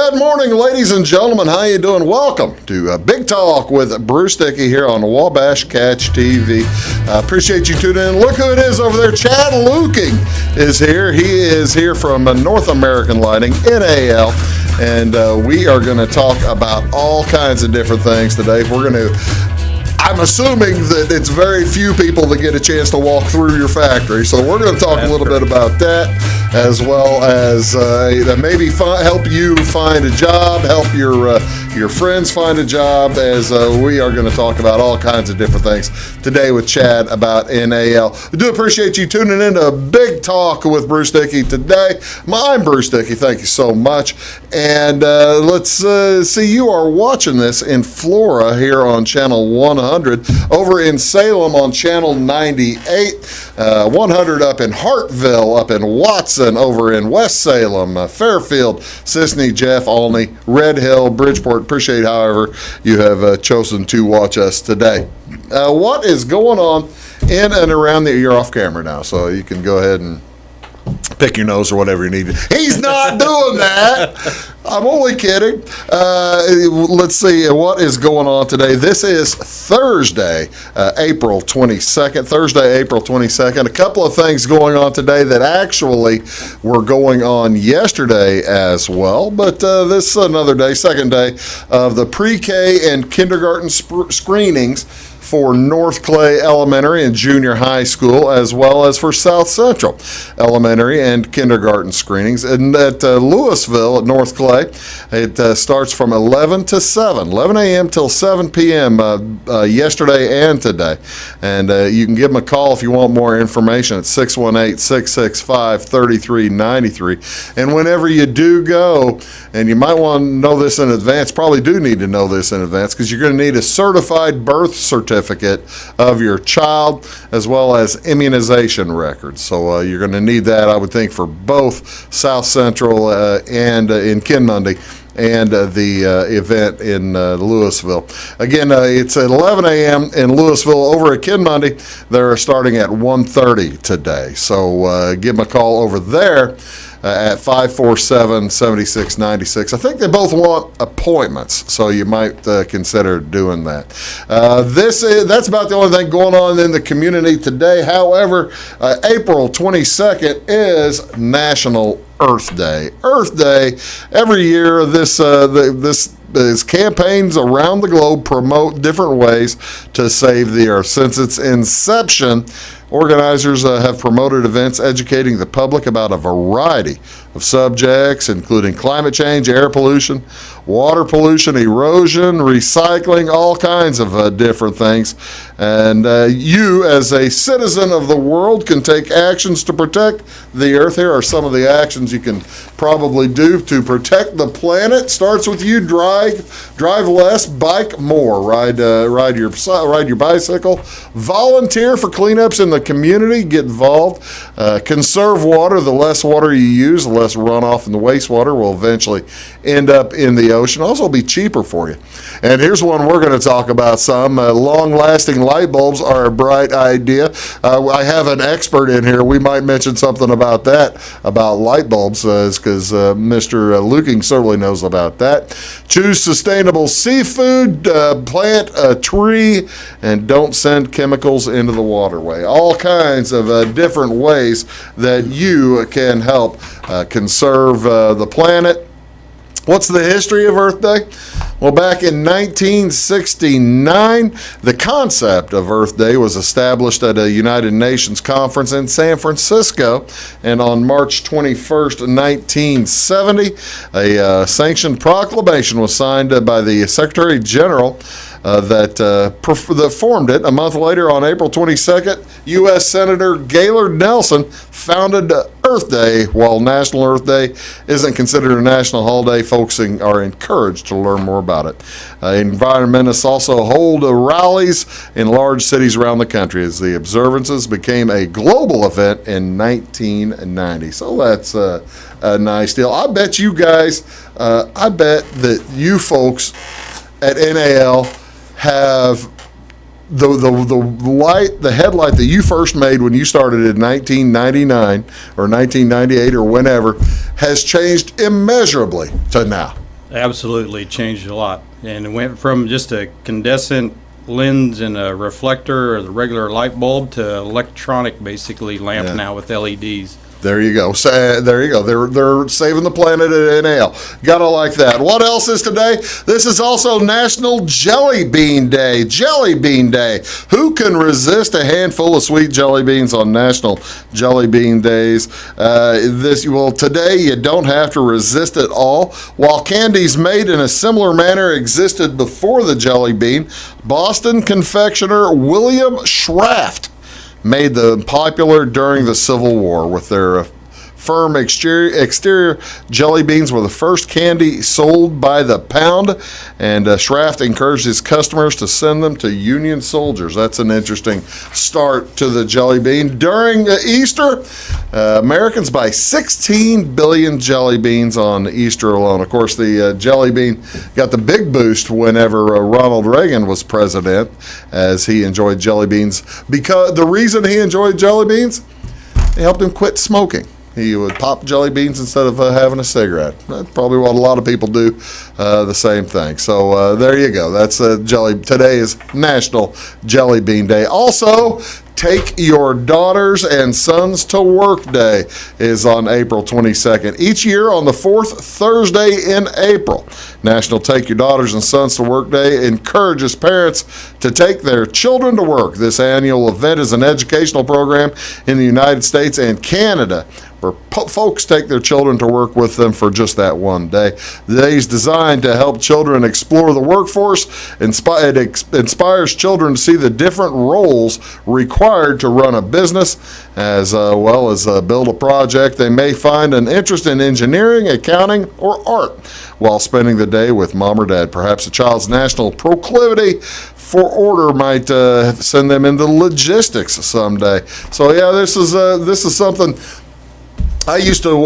Good morning, ladies and gentlemen. How you doing? Welcome to Big Talk with Bruce Dickey here on Wabash Catch TV. Appreciate you tuning in. Look who it is over there. Chad Lueking is here. He is here from North American Lighting, NAL, and we are going to talk about all kinds of different things today. I'm assuming that it's very few people that get a chance to walk through your factory, so we're going to talk a little bit about that, as well as maybe help you find a job, help your friends find a job, as we are going to talk about all kinds of different things today with Chad about NAL. We do appreciate you tuning in to Big Talk with Bruce Dickey today. I'm Bruce Dickey. Thank you so much. And let's see, you are watching this in Flora here on Channel 100, over in Salem on Channel 98, 100 up in Hartville, up in Watson, over in West Salem, Fairfield, Sisney, Jeff, Olney, Red Hill, Bridgeport. Appreciate, however, you have chosen to watch us today. What is going on in and around you're off camera now, so you can go ahead and pick your nose or whatever you need. He's not doing that. I'm only kidding. Let's see what is going on today. This is Thursday, April 22nd. Thursday, April 22nd. A couple of things going on today that actually were going on yesterday as well. But this is another day, second day of the pre-K and kindergarten screenings for North Clay Elementary and Junior High School, as well as for South Central Elementary and kindergarten screenings. And at Louisville at North Clay, it starts from 11 a.m. till 7 p.m. Yesterday and today. And you can give them a call if you want more information at 618-665-3393. And whenever you do go, and you might want to know this in advance, probably do need to know this in advance, because you're going to need a certified birth certificate of your child, as well as immunization records. So you're going to need that, I would think, for both South Central and in Kinmundy and the event in Louisville. Again, it's at 11 a.m. in Louisville. Over at Kinmundy, they're starting at 1:30 today. So give them a call over there at 547-7696. I think they both want appointments, so you might consider doing that. That's about the only thing going on in the community today. However, April 22nd is National Earth Day. Earth Day, every year, this campaigns around the globe promote different ways to save the earth. Since its inception, organizers have promoted events educating the public about a variety of subjects, including climate change, air pollution, water pollution, erosion, recycling, all kinds of different things. And you, as a citizen of the world, can take actions to protect the earth. Here are some of the actions you can probably do to protect the planet. Starts with you. Drive less, bike more. Ride your bicycle. Volunteer for cleanups in the community. Get involved. Conserve water. The less water you use, the less runoff, and the wastewater will eventually end up in the ocean. Also be cheaper for you. And here's one we're going to talk about some. Long-lasting light bulbs are a bright idea. I have an expert in here. We might mention something about that, about light bulbs, because Mr. Lueking certainly knows about that. Choose sustainable seafood, plant a tree, and don't send chemicals into the waterway. All kinds of different ways that you can help conserve the planet. What's the history of Earth Day? Well, back in 1969, the concept of Earth Day was established at a United Nations conference in San Francisco, and on March 21st, 1970, a sanctioned proclamation was signed by the Secretary General that formed it. A month later, on April 22nd, U.S. Senator Gaylord Nelson founded Earth Day. While National Earth Day isn't considered a national holiday, folks are encouraged to learn more about it. Environmentalists also hold rallies in large cities around the country, as the observances became a global event in 1990. So that's a nice deal. I bet you guys, I bet that you folks at NAL have the headlight that you first made when you started in 1999 or 1998 or whenever has changed immeasurably to now. Absolutely changed a lot. And it went from just a condensate lens and a reflector or the regular light bulb to electronic, basically, lamp now with LEDs. There you go. So, there you go. They're saving the planet at NAL. Gotta like that. What else is today? This is also National Jelly Bean Day. Jelly Bean Day. Who can resist a handful of sweet jelly beans on National Jelly Bean Days? Today you don't have to resist it all. While candies made in a similar manner existed before the jelly bean, Boston confectioner William Schraft made them popular during the Civil War with their firm exterior jelly beans were the first candy sold by the pound, and Schraft encouraged his customers to send them to Union soldiers. That's an interesting start to the jelly bean. During Easter, Americans buy 16 billion jelly beans on Easter alone. Of course, the jelly bean got the big boost whenever Ronald Reagan was president, as he enjoyed jelly beans. Because the reason he enjoyed jelly beans, it helped him quit smoking. He would pop jelly beans instead of having a cigarette. That's probably what a lot of people do, the same thing. So there you go. That's jelly. Today is National Jelly Bean Day. Also, Take Your Daughters and Sons to Work Day is on April 22nd. Each year on the fourth Thursday in April, National Take Your Daughters and Sons to Work Day encourages parents to take their children to work. This annual event is an educational program in the United States and Canada where folks take their children to work with them for just that one day. The day is designed to help children explore the workforce. It inspires children to see the different roles required to run a business, as well as build a project. They may find an interest in engineering, accounting, or art while spending the day with mom or dad. Perhaps a child's natural proclivity for order might send them into logistics someday. So yeah, this is something. I used to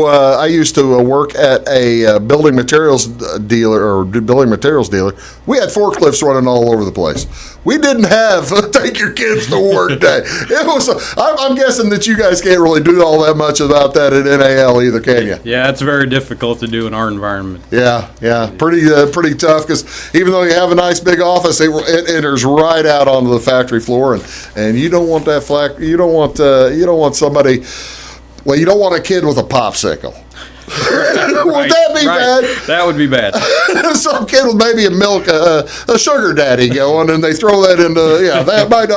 work at a building materials dealer. We had forklifts running all over the place. We didn't have take your kids to work day. It was. I'm guessing that you guys can't really do all that much about that at NAL either, can you? Yeah, it's very difficult to do in our environment. Yeah, pretty tough, because even though you have a nice big office, it enters right out onto the factory floor, and you don't want that you don't want somebody. Well, you don't want a kid with a popsicle. Would that be bad? That would be bad. Some kid with maybe a sugar daddy going, and they throw that into that might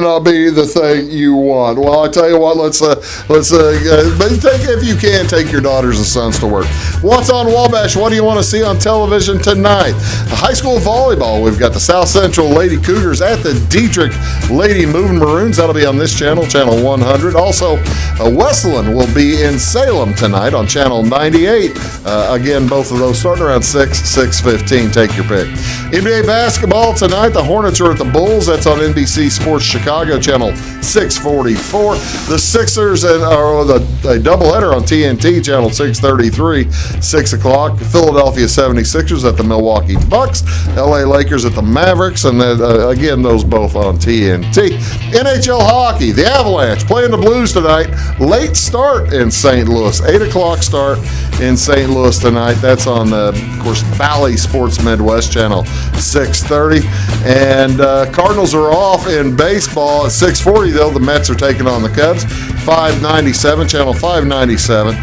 not be the thing you want. Well, I tell you what, let's if you can, take your daughters and sons to work. What's on Wabash? What do you want to see on television tonight? High school volleyball. We've got the South Central Lady Cougars at the Dietrich Lady Moving Maroons. That'll be on this channel, channel 100. Also, Westland will be in Salem tonight on channel 98. Again, both of those starting around 6:15. Take your pick. NBA basketball tonight. The Hornets are at the Bulls. That's on NBC Sports Chicago, channel 644. The Sixers are a doubleheader on TNT, channel 633, 6 o'clock. Philadelphia 76ers at the Milwaukee Bucks. LA Lakers at the Mavericks. And then, again, those both on TNT. NHL hockey. The Avalanche playing the Blues tonight. Late start in St. Louis. 8 o'clock start in St. Louis tonight. That's on, of course, Valley Sports Midwest, channel 630. And Cardinals are off in baseball at 6:40, though. The Mets are taking on the Cubs. 597, channel 597.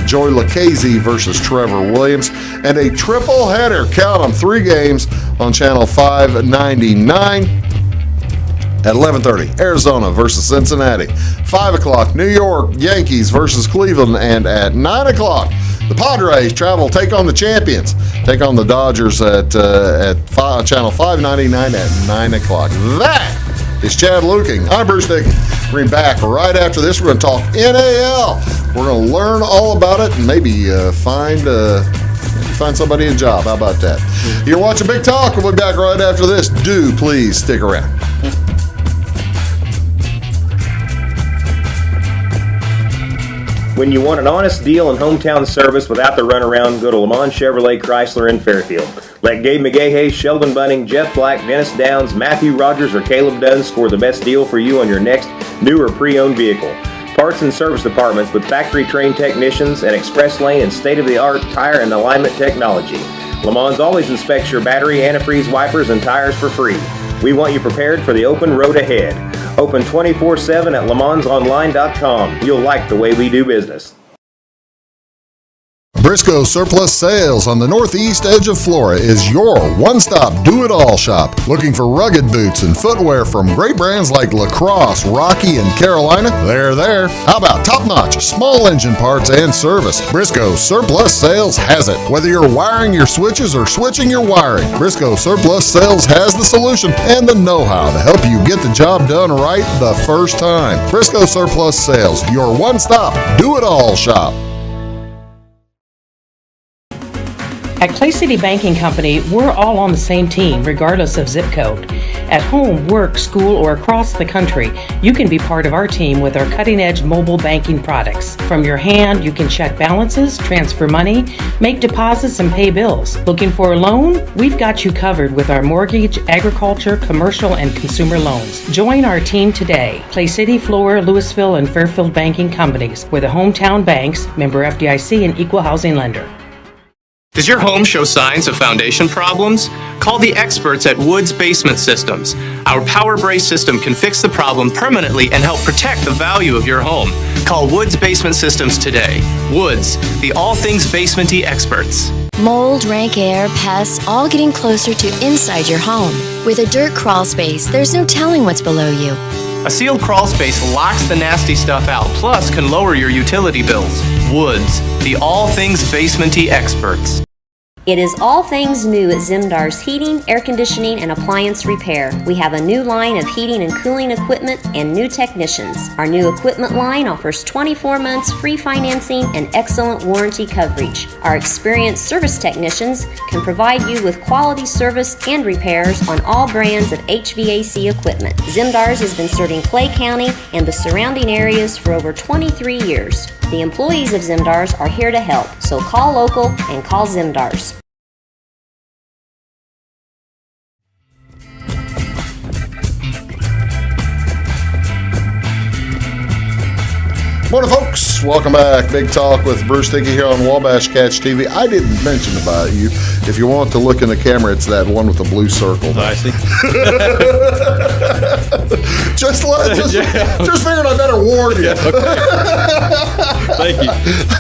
Joey Lucchese versus Trevor Williams. And a triple header, count them, 3 games on channel 599. At 11:30, Arizona versus Cincinnati. 5 o'clock, New York Yankees versus Cleveland. And at 9 o'clock, the Padres take on the champions. Take on the Dodgers at channel 599 at 9 o'clock. That is Chad Lueking. I'm Bruce Dickey. We're back right after this. We're going to talk NAL. We're going to learn all about it and maybe find somebody a job. How about that? You're watching Big Talk. We'll be back right after this. Do please stick around. When you want an honest deal and hometown service without the runaround, go to Lamont Chevrolet Chrysler in Fairfield. Let Gabe McGahey, Sheldon Bunning, Jeff Black, Dennis Downs, Matthew Rogers, or Caleb Dunn score the best deal for you on your next new or pre-owned vehicle. parts and service departments with factory-trained technicians and express lane and state-of-the-art tire and alignment technology. Le Mans always inspects your battery, antifreeze, wipers, and tires for free. We want you prepared for the open road ahead. Open 24/7 at lemansonline.com. You'll like the way we do business. Briscoe Surplus Sales on the northeast edge of Flora is your one-stop do-it-all shop. Looking for rugged boots and footwear from great brands like Lacrosse, Rocky, and Carolina? They're there. How about top-notch small engine parts and service? Briscoe Surplus Sales has it. Whether you're wiring your switches or switching your wiring, Briscoe Surplus Sales has the solution and the know-how to help you get the job done right the first time. Briscoe Surplus Sales, your one-stop do-it-all shop. At Clay City Banking Company, we're all on the same team, regardless of zip code. At home, work, school, or across the country, you can be part of our team with our cutting-edge mobile banking products. From your hand, you can check balances, transfer money, make deposits, and pay bills. Looking for a loan? We've got you covered with our mortgage, agriculture, commercial, and consumer loans. Join our team today. Clay City, Flora, Louisville, and Fairfield Banking Companies. We're the hometown banks, member FDIC, and equal housing lender. Does your home show signs of foundation problems? Call the experts at Woods Basement Systems. Our Power Brace system can fix the problem permanently and help protect the value of your home. Call Woods Basement Systems today. Woods, the all things basement-y experts. Mold, rank air, pests, all getting closer to inside your home. With a dirt crawl space, there's no telling what's below you. A sealed crawl space locks the nasty stuff out, plus can lower your utility bills. Woods, the all things basement-y experts. It is all things new at Zimdar's Heating, Air Conditioning, and Appliance Repair. We have a new line of heating and cooling equipment and new technicians. Our new equipment line offers 24 months free financing and excellent warranty coverage. Our experienced service technicians can provide you with quality service and repairs on all brands of HVAC equipment. Zimdar's has been serving Clay County and the surrounding areas for over 23 years. The employees of Zimdar's are here to help, so call local and call Zimdar's. Morning, folks. Welcome back. Big Talk with Bruce Dickey here on Wabash Catch TV. I didn't mention about you. If you want to look in the camera, it's that one with the blue circle. I see. just figured I better warn you. Thank you.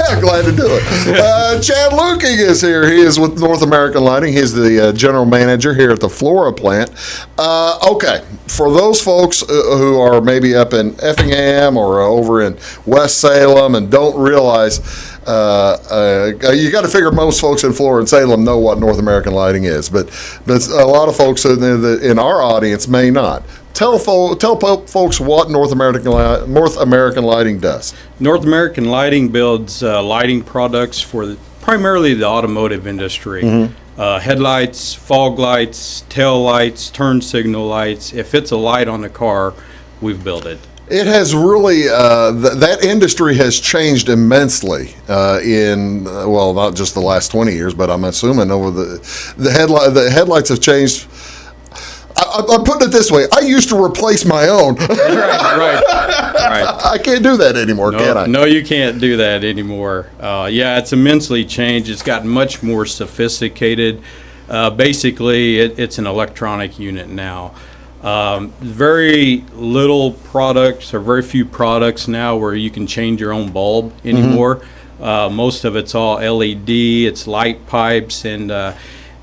I'm glad to do it. Chad Lueking is here. He is with North American Lighting. He's the general manager here at the Flora plant. Okay, for those folks who are maybe up in Effingham or over in West Salem and don't realize, you got to figure most folks in Flora and Salem know what North American Lighting is, but a lot of folks in our audience may not. Tell folks what North American Lighting does. North American Lighting builds lighting products for primarily the automotive industry. Mm-hmm. Headlights, fog lights, tail lights, turn signal lights. If it's a light on the car, we've built it. It has really, that industry has changed immensely not just the last 20 years, but I'm assuming over the headlights have changed. I'm putting it this way. I used to replace my own. Right. I can't do that anymore, can I? No, you can't do that anymore. It's immensely changed. It's gotten much more sophisticated. Basically, it's an electronic unit now. Very little products or very few products now where you can change your own bulb anymore. Mm-hmm. Most of it's all LED, it's light pipes, and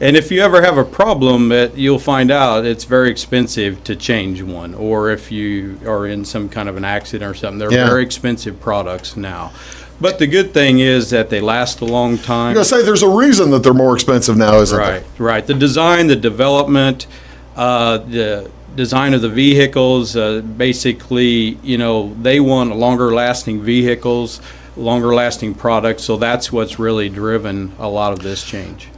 if you ever have a problem, you'll find out it's very expensive to change one, or if you are in some kind of an accident or something, they're very expensive products now. But the good thing is that they last a long time. You're going to say there's a reason that they're more expensive now, isn't there? Right. The design, the development, the design of the vehicles, basically, they want longer lasting vehicles, longer lasting products, so that's what's really driven a lot of this change.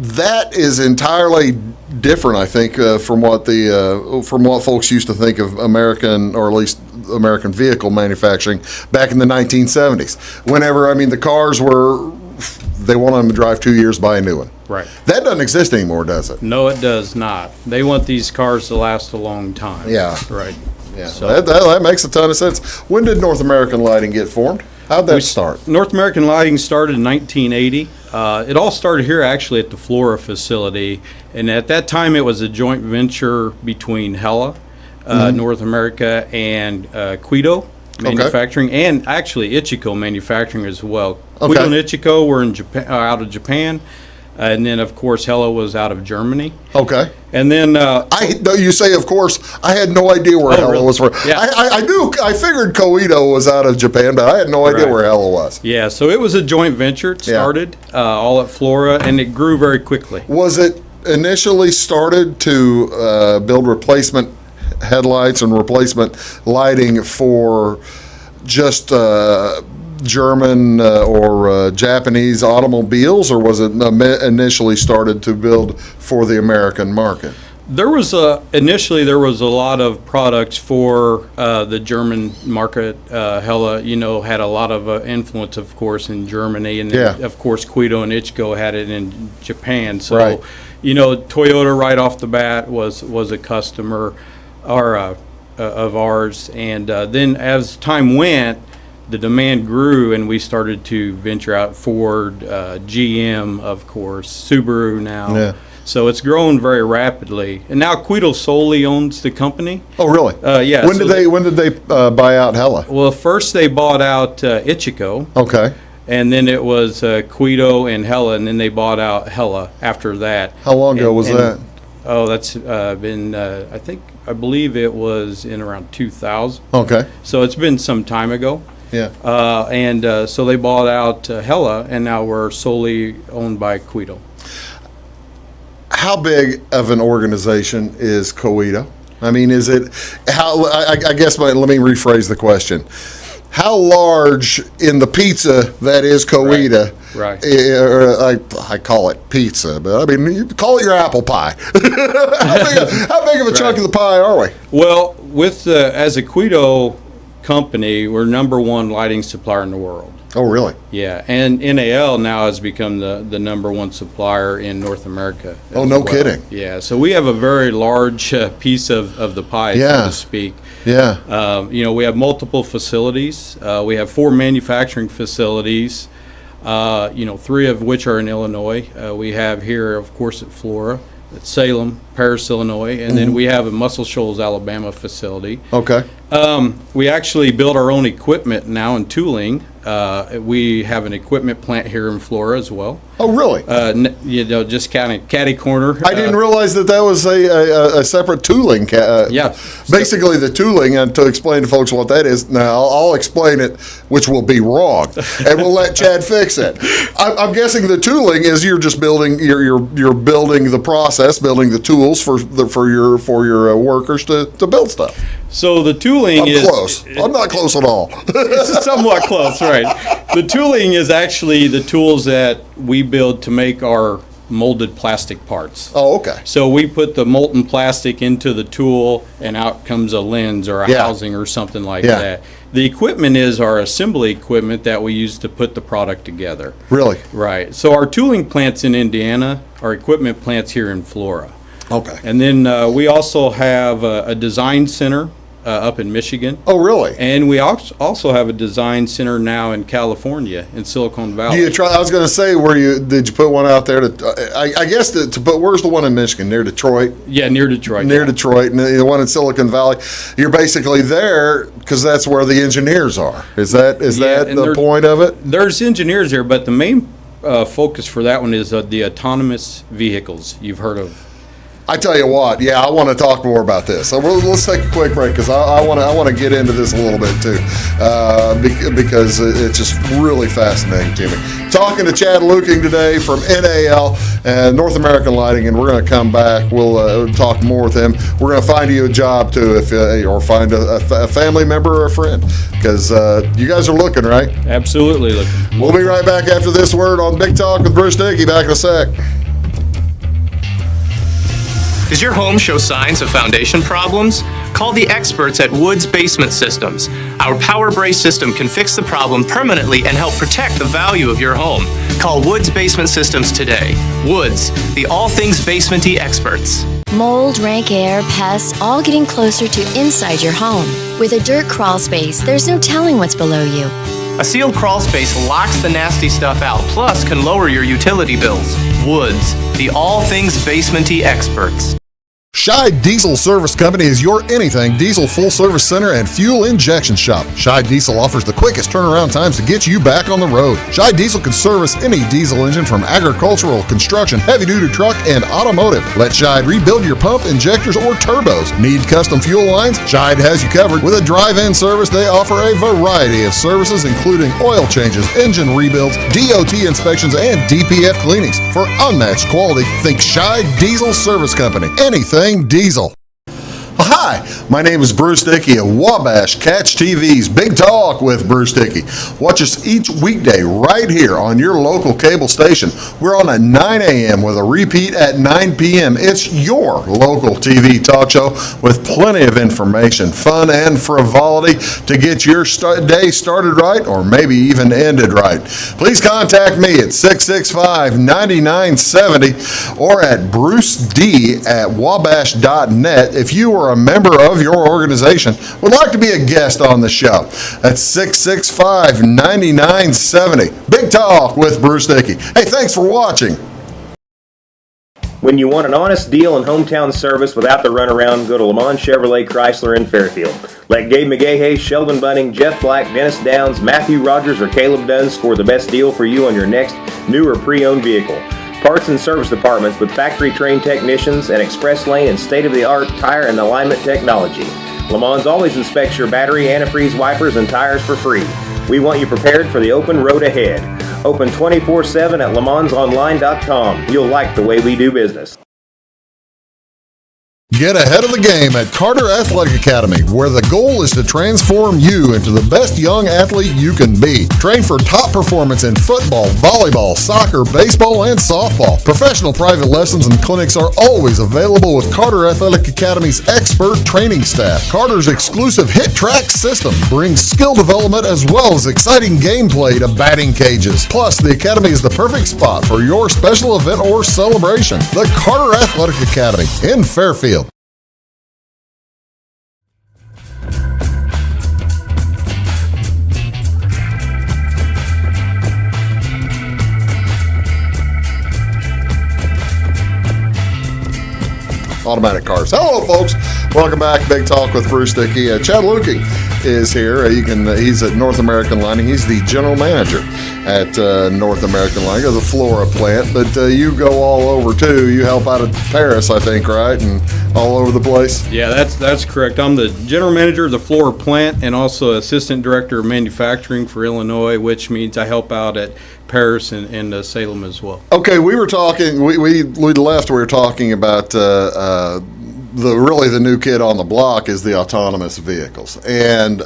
That is entirely different, I think, from what folks used to think of American, or at least American vehicle manufacturing back in the 1970s. Whenever, the cars they want them to drive 2 years, buy a new one. Right. That doesn't exist anymore, does it? No, it does not. They want these cars to last a long time. Yeah. Right. Yeah, So that makes a ton of sense. When did North American Lighting get formed? How'd that start? North American Lighting started in 1980. It all started here actually at the Flora facility, and at that time it was a joint venture between Hella, North America, and Quito Manufacturing, and actually Ichiko Manufacturing as well. Okay. Quito and Ichiko were in Japan, out of Japan, and then of course Hella was out of Germany. Okay. And then You say, of course. I had no idea where Hella really? was from. Yeah. I knew. I figured Koito was out of Japan, but I had no idea Right. where Hella was. Yeah, so it was a joint venture. It started all at Flora, and it grew very quickly. Was it initially started to build replacement headlights and replacement lighting for just German or Japanese automobiles, or was it initially started to build for the American market? There was initially there was a lot of products for the German market. Hella, had a lot of influence, of course, in Germany, and then, of course, Quito and Ichiko had it in Japan. So, Right. Toyota right off the bat was a customer of ours, and then as time went, the demand grew, and we started to venture out. Ford, GM, of course, Subaru now. Yeah. So it's grown very rapidly, and now Quito solely owns the company. Oh, really? Yeah. When did they buy out Hella? Well, first they bought out Ichiko, Okay. and then it was Quito and Hella, and then they bought out Hella after that. How long ago was And- that? Oh, that's been I believe it was in around 2000. Okay. So it's been some time ago. Yeah. So they bought out Hella, and now we're solely owned by Quito. How big of an organization is Koito? I mean, is it how? I guess let me rephrase the question. How large in the pizza that is Koito? Right. I call it pizza, but I mean, you call it your apple pie. How big of a chunk of the pie are we? Well, as a Quito company, we're number one lighting supplier in the world. Oh, really? Yeah, and NAL now has become the number one supplier in North America. Oh, as no well. kidding. Yeah, so we have a very large piece of the pie, Yeah. so to speak. Yeah. We have multiple facilities. We have 4 manufacturing facilities, 3 of which are in Illinois. We have here, of course, at Flora, at Salem, Paris, Illinois, and then we have a Muscle Shoals, Alabama facility. Okay. We actually build our own equipment now in tooling. We have an equipment plant here in Flora as well. Oh, really? Just kind of catty corner. I didn't realize that was a separate tooling. Yeah. Basically, the tooling, and to explain to folks what that is, now I'll explain it, which will be wrong, and we'll let Chad fix it. I'm guessing the tooling is you're just building, you're building the process, building the tools for your workers to build stuff. So the tooling I'm is close. I'm not close at all. It's somewhat close, right? The tooling is actually the tools that we build to make our molded plastic parts. Oh, okay. So we put the molten plastic into the tool, and out comes a lens or a housing or something like that. The equipment is our assembly equipment that we use to put the product together. Really? Right. So our tooling plant's in Indiana, our equipment plant's here in Flora. Okay. And then we also have a design center up in Michigan. Oh, really? And we also have a design center now in California, in Silicon Valley. Do you try? I was going to say, did you put one out there? I guess to put. Where's the one in Michigan? Near Detroit. Yeah, near Detroit. Near Detroit, and the one in Silicon Valley. You're basically there because that's where the engineers are. Is that the point of it? There's engineers there, but the main focus for that one is the autonomous vehicles you've heard of. I tell you what, I want to talk more about this. So let's take a quick break because I want to get into this a little bit too, because it's just really fascinating to me. Talking to Chad Lueking today from NAL, North American Lighting, and we're going to come back. We'll talk more with him. We're going to find you a job too, or find a family member or a friend, because you guys are looking, right? Absolutely looking. We'll be right back after this word on Big Talk with Bruce Dickey. Back in a sec. Does your home show signs of foundation problems? Call the experts at Woods Basement Systems. Our power brace system can fix the problem permanently and help protect the value of your home. Call Woods Basement Systems today. Woods, the all things basement-y experts. Mold, rank air, pests, all getting closer to inside your home. With a dirt crawl space, there's no telling what's below you. A sealed crawl space locks the nasty stuff out, plus can lower your utility bills. Woods, the all things basement-y experts. Scheid Diesel Service Company is your anything diesel full service center and fuel injection shop. Scheid Diesel offers the quickest turnaround times to get you back on the road. Scheid Diesel can service any diesel engine from agricultural, construction, heavy-duty truck, and automotive. Let Scheid rebuild your pump, injectors, or turbos. Need custom fuel lines? Scheid has you covered. With a drive-in service, they offer a variety of services, including oil changes, engine rebuilds, DOT inspections, and DPF cleanings. For unmatched quality, think Scheid Diesel Service Company. Anything diesel. Hi, my name is Bruce Dickey of Wabash Catch TV's Big Talk with Bruce Dickey. Watch us each weekday right here on your local cable station. We're on at 9 a.m. with a repeat at 9 p.m. It's your local TV talk show with plenty of information, fun, and frivolity to get your day started right or maybe even ended right. Please contact me at 665-9970 or at bruced@wabash.net if you are a member of your organization would like to be a guest on the show. That's 665-9970. Big Talk with Bruce Dickey. Hey, thanks for watching. When you want an honest deal and hometown service without the runaround, go to Lamont Chevrolet Chrysler in Fairfield. Let Gabe McGahey, Sheldon Bunning, Jeff Black, Dennis Downs, Matthew Rogers, or Caleb Dunn score the best deal for you on your next new or pre-owned vehicle. Parts and service departments with factory-trained technicians and express lane and state-of-the-art tire and alignment technology. Lamont always inspects your battery, antifreeze, wipers, and tires for free. We want you prepared for the open road ahead. Open 24/7 at LaMonsOnline.com. You'll like the way we do business. Get ahead of the game at Carter Athletic Academy, where the goal is to transform you into the best young athlete you can be. Train for top performance in football, volleyball, soccer, baseball, and softball. Professional private lessons and clinics are always available with Carter Athletic Academy's expert training staff. Carter's exclusive Hit Track system brings skill development as well as exciting gameplay to batting cages. Plus, the Academy is the perfect spot for your special event or celebration. The Carter Athletic Academy in Fairfield. Automatic cars. Hello, folks. Welcome back. Big Talk with Bruce Dickey. Chad Lueking is here. He's at North American Lining. He's the general manager at North American Lining of the Flora plant. But you go all over too. You help out at Paris, I think, right? And all over the place. Yeah, that's correct. I'm the general manager of the Flora plant and also assistant director of manufacturing for Illinois, which means I help out at Paris and Salem as well. Okay, we were talking. We left. We were talking about the new kid on the block is the autonomous vehicles, and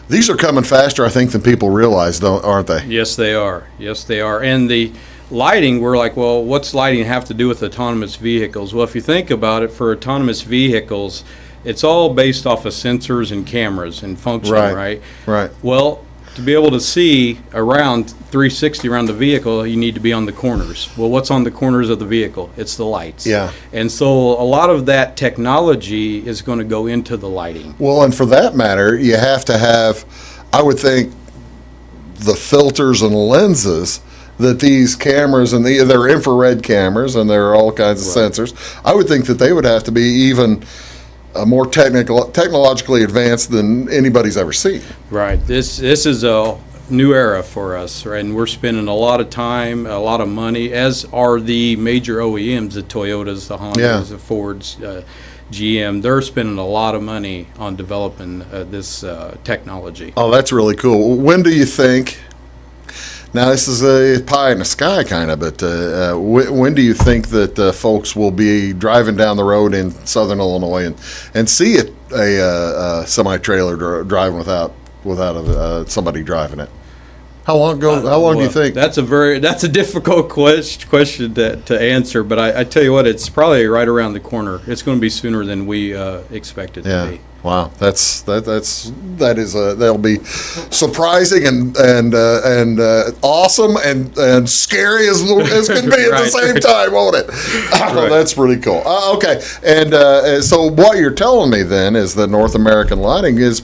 these are coming faster, I think, than people realize, aren't they? Yes, they are. Yes, they are. And the lighting, we're like, well, what's lighting have to do with autonomous vehicles? Well, if you think about it, for autonomous vehicles, it's all based off of sensors and cameras and function, right? Right. Well, to be able to see around 360 around the vehicle, you need to be on the corners. Well, what's on the corners of the vehicle? It's the lights. Yeah. And so a lot of that technology is going to go into the lighting. Well, and for that matter, you have to have, I would think, the filters and lenses that these cameras, and they're infrared cameras, and there are all kinds of sensors. I would think that they would have to be even more technologically advanced than anybody's ever seen. Right. This is a new era for us, right? And we're spending a lot of time, a lot of money, as are the major OEMs, the Toyotas, the Hondas, the Fords, GM. They're spending a lot of money on developing this technology. Oh, that's really cool. When do you think? Now, this is a pie in the sky kind of, but when do you think that folks will be driving down the road in southern Illinois and see a semi-trailer driving without somebody driving it? How long ago? How long do you think? That's a difficult question to answer. But I tell you what, it's probably right around the corner. It's going to be sooner than we expect it to be. Wow, that'll be surprising and awesome and scary as can be at the same time, won't it? Oh, that's pretty cool. Okay, and so what you're telling me then is that North American Lighting is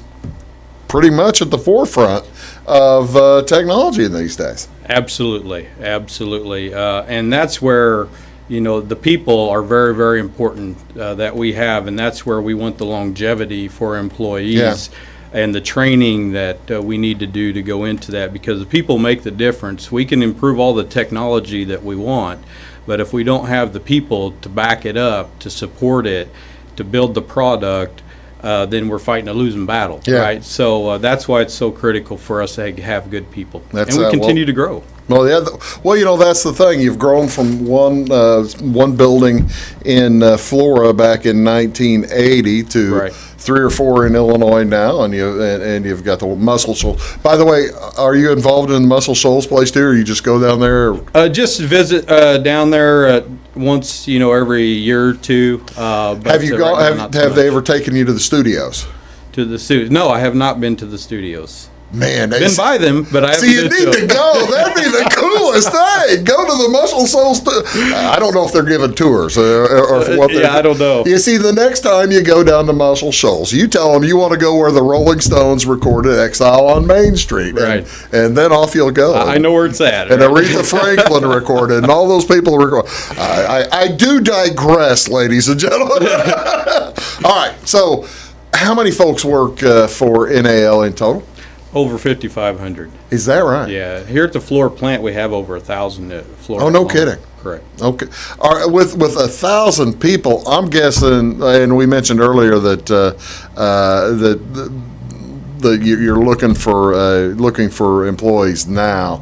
pretty much at the forefront of technology in these days. Absolutely, and that's where. The people are very, very important that we have, and that's where we want the longevity for employees and the training that we need to do to go into that, because the people make the difference. We can improve all the technology that we want, but if we don't have the people to back it up, to support it, to build the product, then we're fighting a losing battle, right? So that's why it's so critical for us to have good people, and we continue to grow. Well, that's the thing. You've grown from one building in Flora back in 1980 to 3 or 4 in Illinois now, and you've got the Muscle Shoals. By the way, are you involved in the Muscle Shoals place too, or you just go down there? Just visit down there once, every year or two. Have you gone? Have they ever taken you to the studios? To the studios? No, I have not been to the studios. Man, been by them, but I haven't you need to go. That'd be the coolest thing. Go to the Muscle Shoals. I don't know if they're giving tours or what. I don't know. You see, the next time you go down to Muscle Shoals, you tell them you want to go where the Rolling Stones recorded "Exile on Main Street," right? And then off you'll go. I know where it's at. And Aretha Franklin recorded, and all those people recorded. I do digress, ladies and gentlemen. All right, so how many folks work for NAL in total? Over 5,500. Is that right? Yeah. Here at the Flora plant, we have over 1,000 at Flora. Oh, no kidding. Correct. Okay. All right, with 1,000 people, I'm guessing, and we mentioned earlier that you're looking for employees now.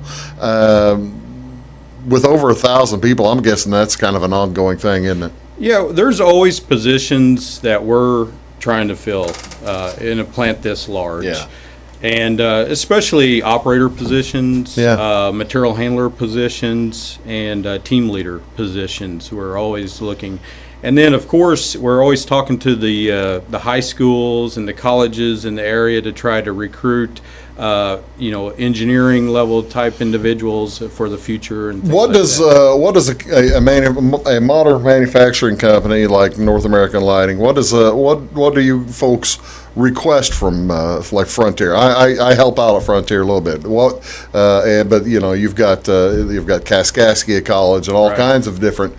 With over 1,000 people, I'm guessing that's kind of an ongoing thing, isn't it? Yeah. There's always positions that we're trying to fill in a plant this large. Yeah. And especially operator positions, material handler positions, and team leader positions. We're always looking. And then, of course, we're always talking to the high schools and the colleges in the area to try to recruit, engineering level type individuals for the future. And what does a modern manufacturing company like North American Lighting? What do you folks request from like Frontier? I help out at Frontier a little bit. But you've got Kaskaskia College and all kinds of different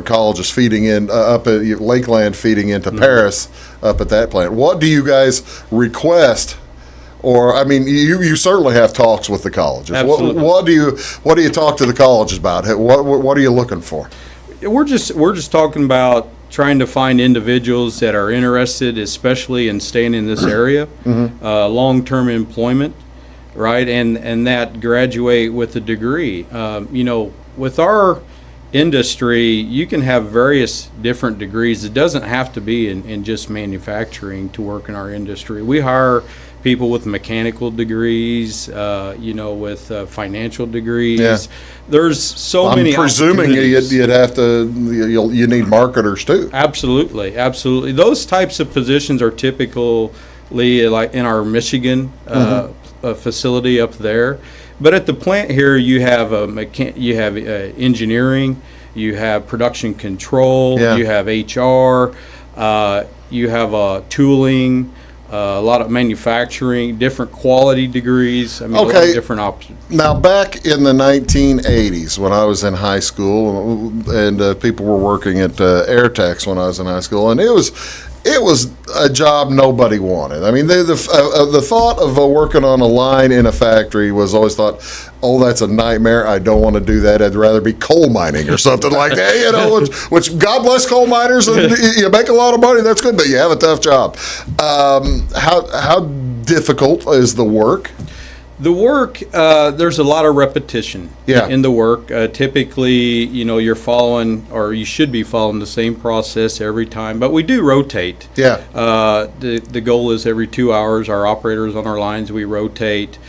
colleges feeding in up at Lakeland, feeding into Paris up at that plant. What do you guys request? Or I mean, you certainly have talks with the colleges. Absolutely. What do you talk to the colleges about? What are you looking for? We're just talking about trying to find individuals that are interested, especially in staying in this area, long-term employment, right? And that graduate with a degree. With our industry, you can have various different degrees. It doesn't have to be in just manufacturing to work in our industry. We hire people with mechanical degrees, with financial degrees. Yeah. There's so many. I'm presuming you'd have to. You need marketers too. Absolutely. Those types of positions are typically like in our Michigan facility up there. But at the plant here, you have engineering, you have production control, you have HR, you have tooling. A lot of manufacturing, different quality degrees. I mean, a lot of different options. Now, back in the 1980s, when I was in high school, and people were working at Airtex when I was in high school, and it was a job nobody wanted. I mean, the thought of working on a line in a factory was always thought, oh, that's a nightmare. I don't want to do that. I'd rather be coal mining or something like that. Which God bless coal miners, and you make a lot of money. That's good, but you have a tough job. How difficult is the work? The work, there's a lot of repetition in the work. Typically, you're following, or you should be following the same process every time, but we do rotate. Yeah. The goal is every 2 hours, our operators on our lines, we rotate.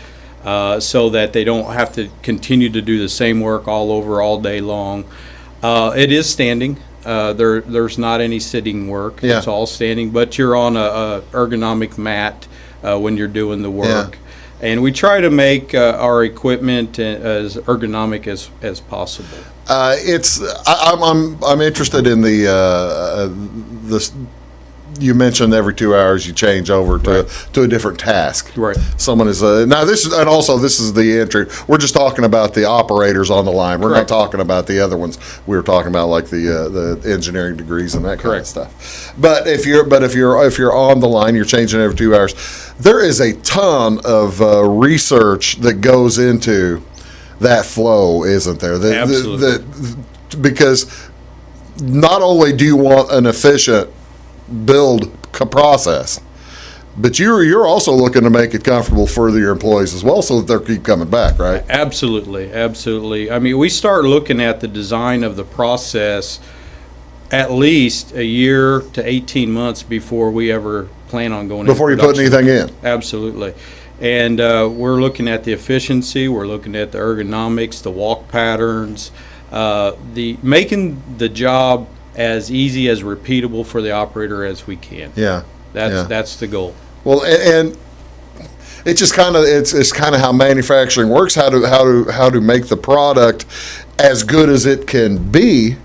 so that they don't have to continue to do the same work all over all day long. It is standing. There's not any sitting work. Yeah. It's all standing, but you're on a ergonomic mat when you're doing the work. Yeah. And we try to make our equipment as ergonomic as possible. I'm interested in the you mentioned every 2 hours you change over to a different task. Right. Someone is now this is, and also this is the entry. We're just talking about the operators on the line. We're Correct. not talking about the other ones. We were talking about like the engineering degrees and that kind of stuff. But if you're on the line, you're changing every 2 hours. There is a ton of research that goes into that flow, isn't there? Absolutely. Because not only do you want an efficient build process, but you're also looking to make it comfortable for your employees as well, so that they'll keep coming back, right? Absolutely. I mean, we start looking at the design of the process at least a year to 18 months before we ever plan on going Before you into put production. anything in. Absolutely. And we're looking at the efficiency, we're looking at the ergonomics, the walk patterns, the making the job as easy as repeatable for the operator as we can. Yeah. That's the goal. Well, and it's just kind of it's kind of how manufacturing works. How to make the product as good as it can be.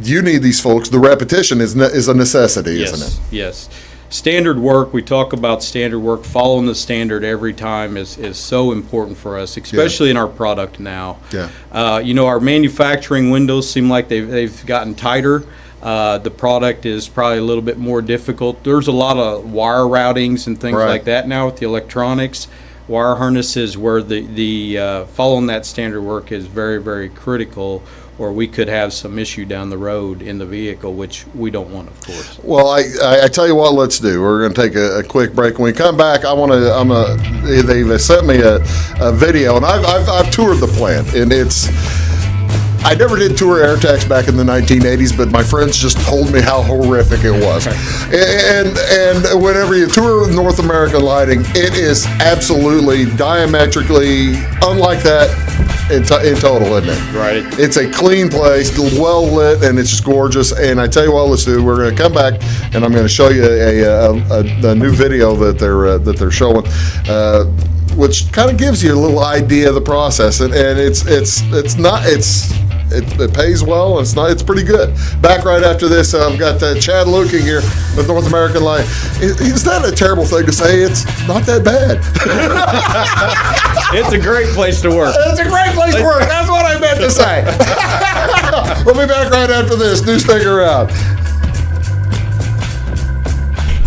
You need these folks. The repetition is a necessity, isn't it? Yes. Standard work, we talk about standard work, following the standard every time is so important for us, especially in our product now. Yeah. Our manufacturing windows seem like they've gotten tighter. The product is probably a little bit more difficult. There's a lot of wire routings and things Right. like that now with the electronics. Wire harnesses where the following that standard work is very, very critical, or we could have some issue down the road in the vehicle, which we don't want, of course. Well, I tell you what, let's do. We're going to take a quick break. When we come back, they've sent me a video, and I've toured the plant, and I never did tour AirTax back in the 1980s, but my friends just told me how horrific it was. And whenever you tour North American lighting, it is absolutely diametrically unlike that in total, isn't it? Right. It's a clean place, well lit, and it's just gorgeous. And I tell you what, let's do. We're going to come back, and I'm going to show you a new video that they're showing. Which kind of gives you a little idea of the process, and it pays well. It's pretty good. Back right after this, I've got Chad Lueking here with North American Light. Is that a terrible thing to say? It's not that bad. It's a great place to work. It's a great place to work. That's what I meant to say. We'll be back right after this. Do stick around.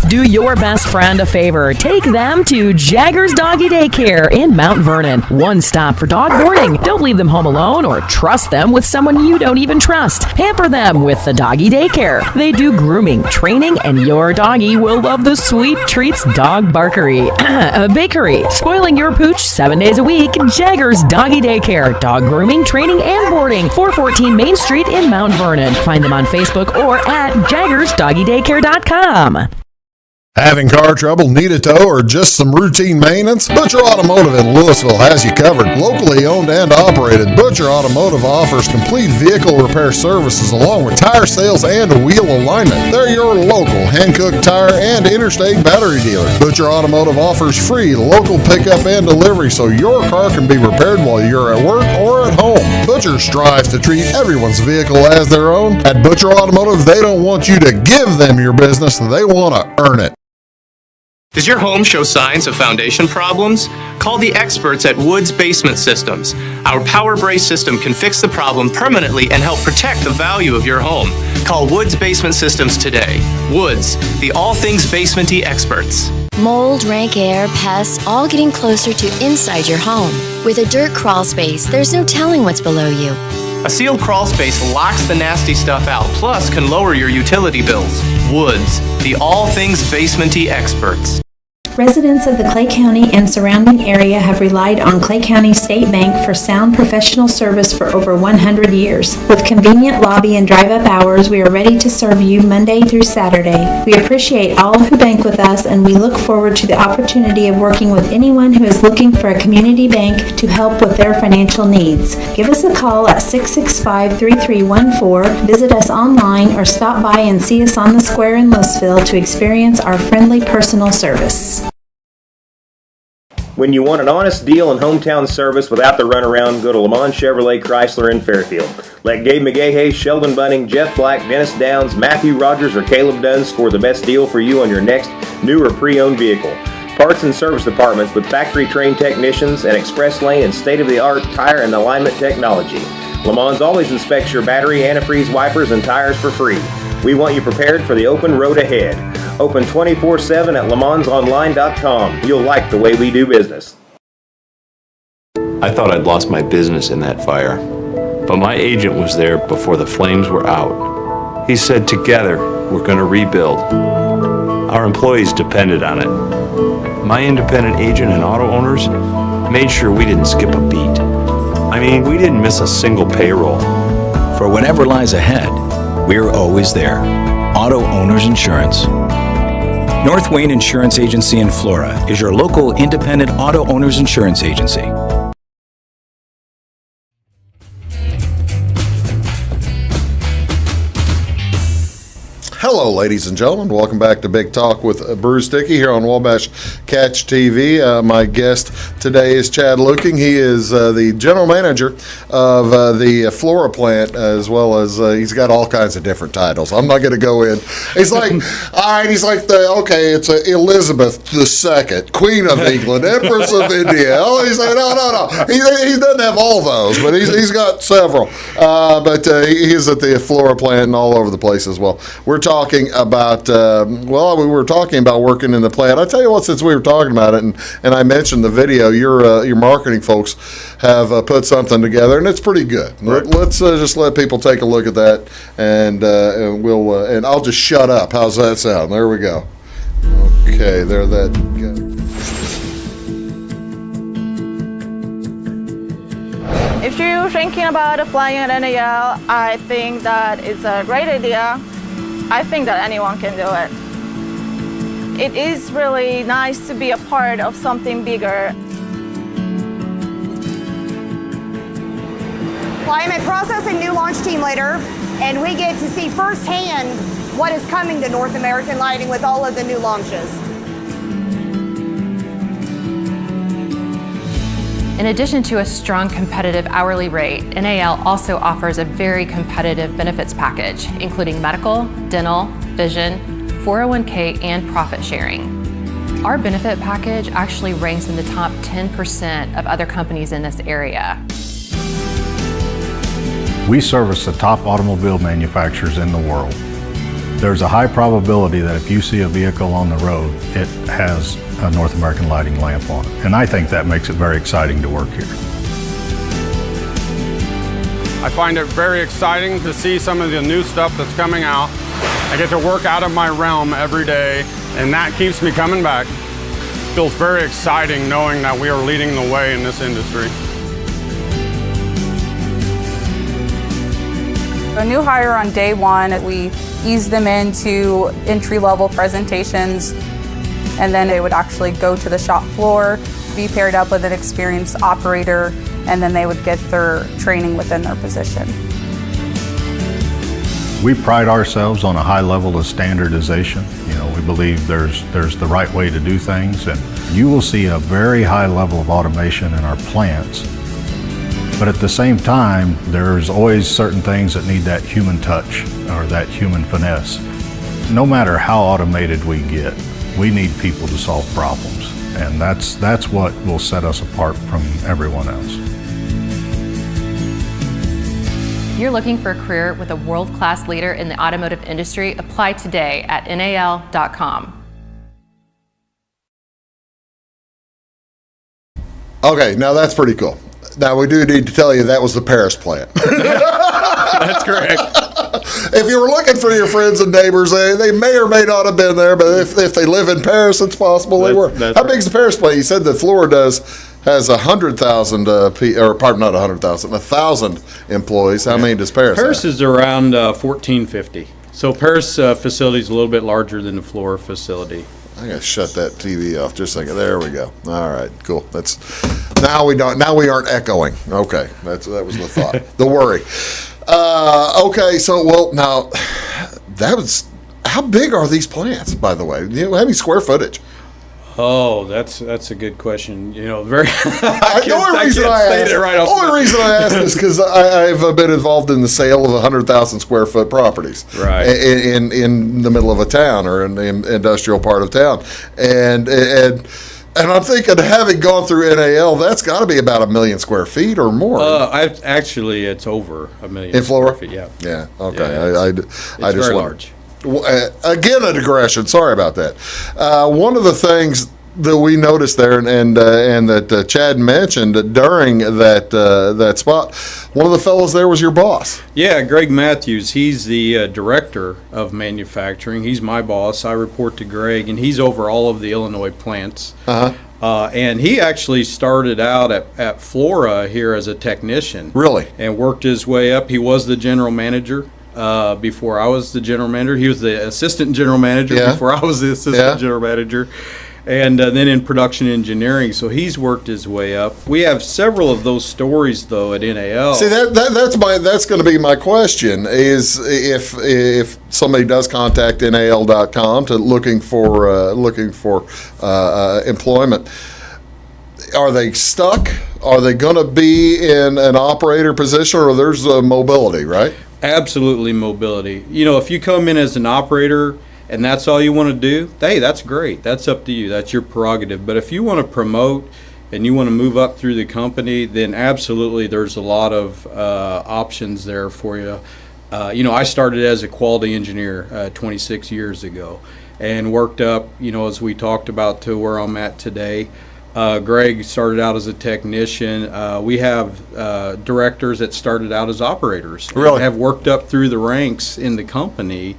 Do your best friend a favor. Take them to Jagger's Doggy Daycare in Mount Vernon. One stop for dog boarding. Don't leave them home alone or trust them with someone you don't even trust. Pamper them with the Doggy Daycare. They do grooming, training, and your doggy will love the sweet treats dog barkery. Bakery. Spoiling your pooch 7 days a week. Jagger's Doggy Daycare. Dog grooming, training, and boarding. 414 Main Street in Mount Vernon. Find them on Facebook or at jaggersdoggydaycare.com. Having car trouble, need a tow, or just some routine maintenance? Butcher Automotive in Louisville has you covered. Locally owned and operated, Butcher Automotive offers complete vehicle repair services along with tire sales and wheel alignment. They're your local Hankook tire and interstate battery dealer. Butcher Automotive offers free local pickup and delivery so your car can be repaired while you're at work or at home. Butcher strives to treat everyone's vehicle as their own. At Butcher Automotive, they don't want you to give them your business, they want to earn it. Does your home show signs of foundation problems? Call the experts at Woods Basement Systems. Our power brace system can fix the problem permanently and help protect the value of your home. Call Woods Basement Systems today. Woods, the all things basement-y experts. Mold, rank air, pests, all getting closer to inside your home. With a dirt crawl space, there's no telling what's below you. A sealed crawl space locks the nasty stuff out, plus can lower your utility bills. Woods, the all things basement-y experts. Residents of the Clay County and surrounding area have relied on Clay County State Bank for sound professional service for over 100 years. With convenient lobby and drive-up hours, we are ready to serve you Monday through Saturday. We appreciate all who bank with us, and we look forward to the opportunity of working with anyone who is looking for a community bank to help with their financial needs. Give us a call at 665-3314, visit us online, or stop by and see us on the square in Louisville to experience our friendly personal service. When you want an honest deal and hometown service without the runaround, go to Lamont Chevrolet Chrysler in Fairfield. Let Gabe McGahey, Sheldon Bunning, Jeff Black, Dennis Downs, Matthew Rogers, or Caleb Dunn score the best deal for you on your next new or pre-owned vehicle. Parts and service departments with factory-trained technicians and express lane and state-of-the-art tire and alignment technology. Lamont always inspects your battery, antifreeze, wipers, and tires for free. We want you prepared for the open road ahead. Open 24/7 at LeMansOnline.com. You'll like the way we do business. I thought I'd lost my business in that fire, but my agent was there before the flames were out. He said, together, we're going to rebuild. Our employees depended on it. My independent agent and auto owners made sure we didn't skip a beat. I mean, we didn't miss a single payroll. For whatever lies ahead, we're always there. Auto Owners Insurance. North Wayne Insurance Agency in Flora is your local independent auto owners insurance agency. Hello, ladies and gentlemen. Welcome back to Big Talk with Bruce Dickey here on Wabash Catch TV. My guest today is Chad Lueking. He is the general manager of the Flora plant, as well as he's got all kinds of different titles. I'm not going to go in. He's like, all right, he's like it's Elizabeth II, Queen of England, Empress of India. Oh, he's like, no. He doesn't have all those, but he's got several. But he's at the Flora plant and all over the place as well. We're talking about, we were talking about working in the plant. I tell you what, since we were talking about it, and I mentioned the video, your marketing folks have put something together, and it's pretty good. Right. Let's just let people take a look at that, and we'll and I'll just shut up. How's that sound? There we go. Okay, there that goes. If you're thinking about applying at NAL, I think that it's a great idea. I think that anyone can do it. It is really nice to be a part of something bigger. Well, I'm a process and new launch team leader, and we get to see firsthand what is coming to North American lighting with all of the new launches. In addition to a strong competitive hourly rate, NAL also offers a very competitive benefits package, including medical, dental, vision, 401k, and profit sharing. Our benefit package actually ranks in the top 10% of other companies in this area. We service the top automobile manufacturers in the world. There's a high probability that if you see a vehicle on the road, it has a North American Lighting lamp on it. And I think that makes it very exciting to work here. I find it very exciting to see some of the new stuff that's coming out. I get to work out of my realm every day, and that keeps me coming back. It feels very exciting knowing that we are leading the way in this industry. A new hire on day one, we ease them into entry-level presentations, and then they would actually go to the shop floor, be paired up with an experienced operator, and then they would get their training within their position. We pride ourselves on a high level of standardization. We believe there's the right way to do things, and you will see a very high level of automation in our plants. But at the same time, there's always certain things that need that human touch or that human finesse. No matter how automated we get, we need people to solve problems, and that's what will set us apart from everyone else. If you're looking for a career with a world-class leader in the automotive industry, apply today at NAL.com. Okay, now that's pretty cool. Now, we do need to tell you that was the Paris plant. That's correct. If you were looking for your friends and neighbors, they may or may not have been there, but if they live in Paris, it's possible they were. How big's the Paris plant? You said that Flora has 100,000, or pardon, not 100,000, 1,000 employees. How many does Paris have? Paris is around 1,450. So Paris facility is a little bit larger than the Flora facility. I gotta shut that TV off just a second. There we go. All right, cool. Now we aren't echoing. Okay, that was the thought, the worry. Okay, so now how big are these plants, by the way? How many square footage? Oh, that's a good question. The only reason I asked is because I've been involved in the sale of 100,000 square foot properties, right, in the middle of a town or in the industrial part of town, and I'm thinking, having gone through NAL, that's got to be about 1 million square feet or more. Actually, it's over 1 million in Flora. Square feet. Yeah. Yeah. Okay. Yeah, it's very large. Again, a digression. Sorry about that. One of the things that we noticed there, and that Chad mentioned during that spot, one of the fellows there was your boss. Yeah, Greg Matthews. He's the director of manufacturing. He's my boss. I report to Greg, and he's over all of the Illinois plants. And he actually started out at Flora here as a technician. Really? And worked his way up. He was the general manager. Before I was the general manager. He was the assistant general manager before I was the assistant general manager. And then in production engineering, so he's worked his way up. We have several of those stories, though, at NAL. See, that's going to be my question, is if somebody does contact NAL.com to looking for employment, are they stuck? Are they going to be in an operator position, or there's mobility, right? Absolutely mobility. If you come in as an operator and that's all you want to do, hey, that's great. That's up to you. That's your prerogative. But if you want to promote and you want to move up through the company, then absolutely there's a lot of options there for you. I started as a quality engineer 26 years ago and worked up, as we talked about, to where I'm at today. Greg started out as a technician. We have directors that started out as operators. Really? Have worked up through the ranks in the company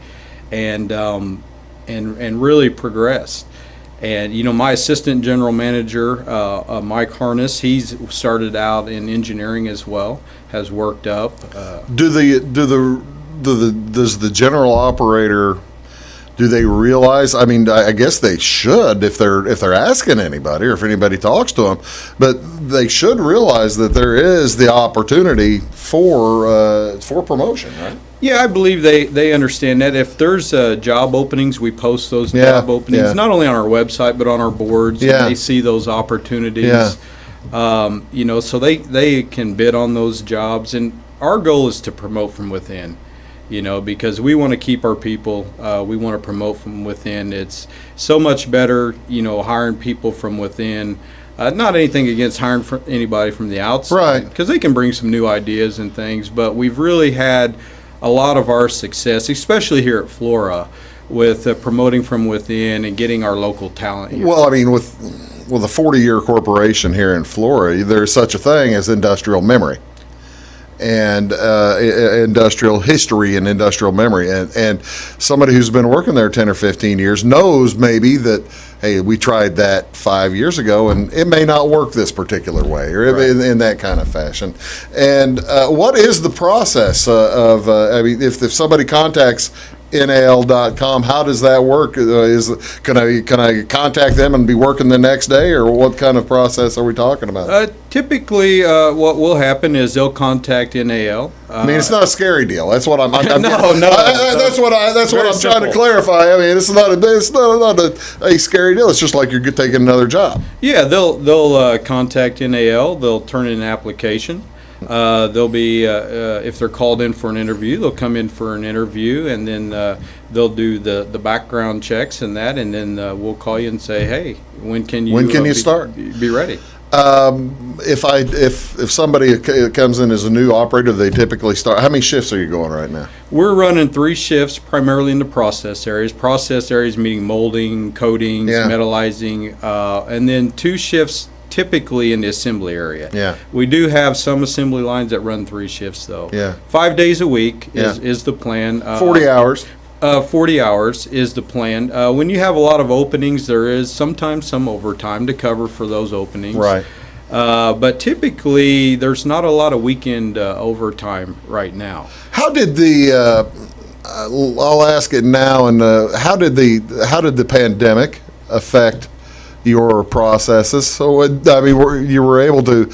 and really progressed. And, my assistant general manager, Mike Harness, he's started out in engineering as well, has worked up. Does the general operator, do they realize? I mean, I guess they should if they're asking anybody or if anybody talks to them, but they should realize that there is the opportunity for promotion, right? Yeah, I believe they understand that. If there's job openings, we post those job openings, not only on our website, but on our boards. Yeah. And they see those opportunities. Yeah. So they can bid on those jobs. And our goal is to promote from within, because we want to keep our people. We want to promote from within. It's so much better, hiring people from within. Not anything against hiring anybody from the outside. Right. Because they can bring some new ideas and things. But we've really had a lot of our success, especially here at Flora, with promoting from within and getting our local talent here. Well, I mean, with a 40-year corporation here in Flora, there's such a thing as industrial memory and industrial history and industrial memory. And somebody who's been working there 10 or 15 years knows maybe that, hey, we tried that 5 years ago and it may not work this particular way or in that kind of fashion. And what is the process if somebody contacts NAL.com, how does that work? Can I contact them and be working the next day, or what kind of process are we talking about? Typically, what will happen is they'll contact NAL. I mean, it's not a scary deal. That's what I'm. No. That's what I'm trying to clarify. I mean, it's not a scary deal. It's just like you're taking another job. Yeah, they'll contact NAL. They'll turn in an application. They'll be, if they're called in for an interview, they'll come in for an interview, and then they'll do the background checks and that, and then we'll call you and say, hey, when can you start? Be ready. If somebody comes in as a new operator, they typically start. How many shifts are you going right now? We're running 3 shifts, primarily in the process areas. Process areas meaning molding, coatings, metallizing, and then 2 shifts typically in the assembly area. Yeah. We do have some assembly lines that run 3 shifts, though. Yeah. 5 days a week Yeah. is the plan. 40 hours. 40 hours is the plan. When you have a lot of openings, there is sometimes some overtime to cover for those openings. Right. But typically, there's not a lot of weekend overtime right now. How did I'll ask it now, and how did the pandemic affect your processes? So, you were able to,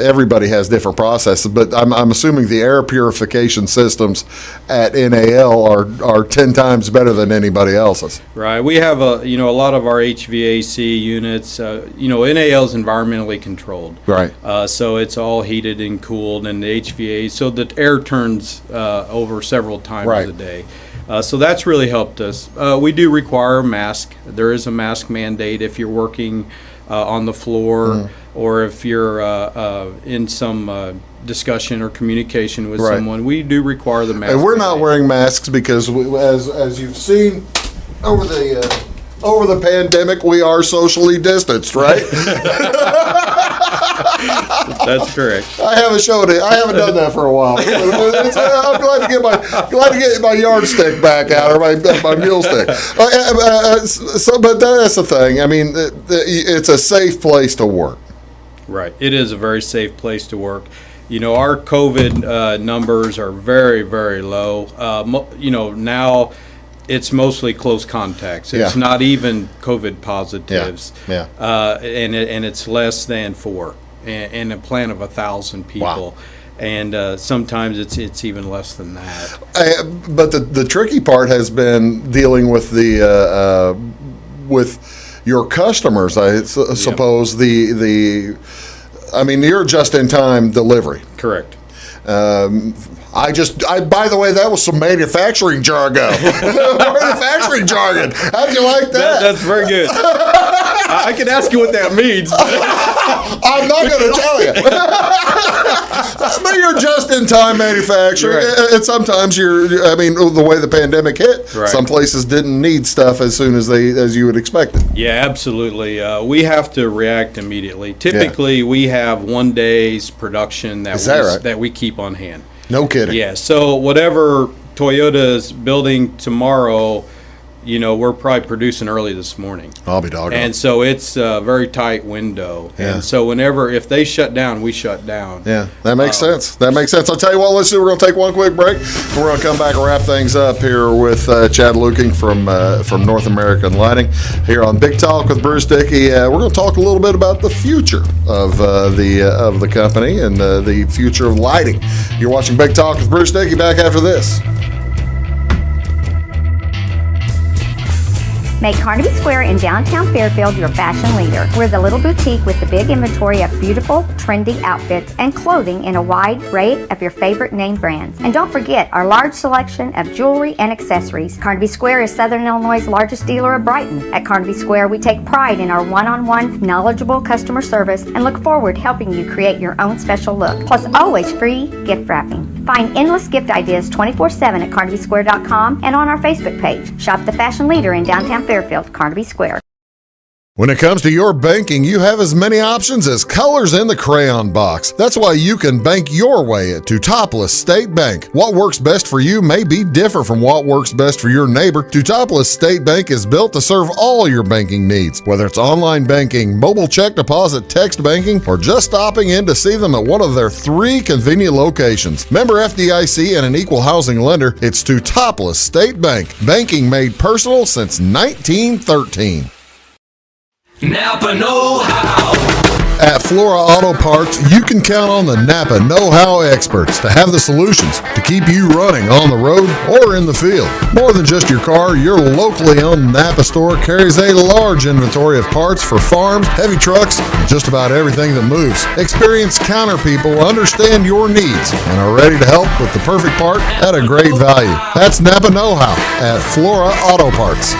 everybody has different processes, but I'm assuming the air purification systems at NAL are 10 times better than anybody else's. Right. We have a lot of our HVAC units, NAL is environmentally controlled. Right. So it's all heated and cooled, and the HVAC, so the air turns over several times Right. a day. So that's really helped us. We do require a mask. There is a mask mandate if you're working on the floor or if you're in some discussion or communication with Right. someone. We do require the mask. And we're not wearing masks because, as you've seen over the pandemic, we are socially distanced, right? That's correct. I haven't done that for a while. I'm glad to get my yardstick back out, or my mule stick. But that's the thing. It's a safe place to work. Right. It is a very safe place to work. Our COVID numbers are very, very low. Now it's mostly close contacts. It's not even COVID positives. Yeah. And it's less than 4 in a plant of 1,000 people. Wow. And sometimes it's even less than that. But the tricky part has been dealing with with your customers. I suppose you're just in time delivery. Correct. By the way, that was some manufacturing jargon. Manufacturing jargon. How'd you like that? That's very good. I can ask you what that means. I'm not going to tell you. But you're just in time manufacturing. Right. And sometimes the way the pandemic hit, right. Some places didn't need stuff as soon as you would expect it. Yeah, absolutely. We have to react immediately. Typically, we have 1 day's production that we keep on hand. No kidding. Yeah, so whatever Toyota's building tomorrow, we're probably producing early this morning. I'll be doggone. And so it's a very tight window. Yeah. And so if they shut down, we shut down. Yeah, that makes sense. That makes sense. I'll tell you what, let's do. We're going to take one quick break. We're going to come back and wrap things up here with Chad Lueking from North American Lighting here on Big Talk with Bruce Dickey. We're going to talk a little bit about the future of the company and the future of lighting. You're watching Big Talk with Bruce Dickey. Back after this. Make Carnaby Square in downtown Fairfield your fashion leader. We're the little boutique with the big inventory of beautiful, trendy outfits and clothing in a wide array of your favorite name brands. And don't forget our large selection of jewelry and accessories. Carnaby Square is Southern Illinois' largest dealer of Brighton. At Carnaby Square, we take pride in our one-on-one, knowledgeable customer service and look forward to helping you create your own special look. Plus, always free gift wrapping. Find endless gift ideas 24/7 at CarnabySquare.com and on our Facebook page. Shop the fashion leader in downtown Fairfield, Carnaby Square. When it comes to your banking, you have as many options as colors in the crayon box. That's why you can bank your way at Teutopolis State Bank. What works best for you may be different from what works best for your neighbor. Teutopolis State Bank is built to serve all your banking needs, whether it's online banking, mobile check deposit, text banking, or just stopping in to see them at one of their 3 convenient locations. Member FDIC and an equal housing lender, it's Teutopolis State Bank. Banking made personal since 1913. Napa know-how. At Flora Auto Parts, you can count on the Napa know-how experts to have the solutions to keep you running on the road or in the field. More than just your car, your locally owned Napa store carries a large inventory of parts for farms, heavy trucks, and just about everything that moves. Experienced counter people understand your needs and are ready to help with the perfect part at a great value. That's Napa know-how at Flora Auto Parts.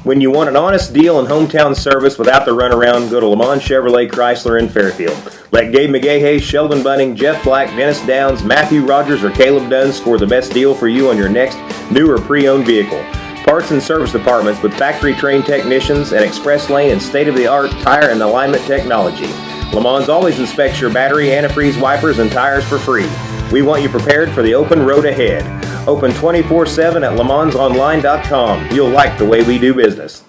When you want an honest deal and hometown service without the runaround, go to Lamont Chevrolet Chrysler in Fairfield. Let Gabe McGahey, Sheldon Bunning, Jeff Black, Dennis Downs, Matthew Rogers, or Caleb Dunn score the best deal for you on your next new or pre-owned vehicle. Parts and service departments with factory-trained technicians and express lane and state-of-the-art tire and alignment technology. Le Mans always inspects your battery, antifreeze, wipers, and tires for free. We want you prepared for the open road ahead. Open 24/7 at lemansonline.com. You'll like the way we do business.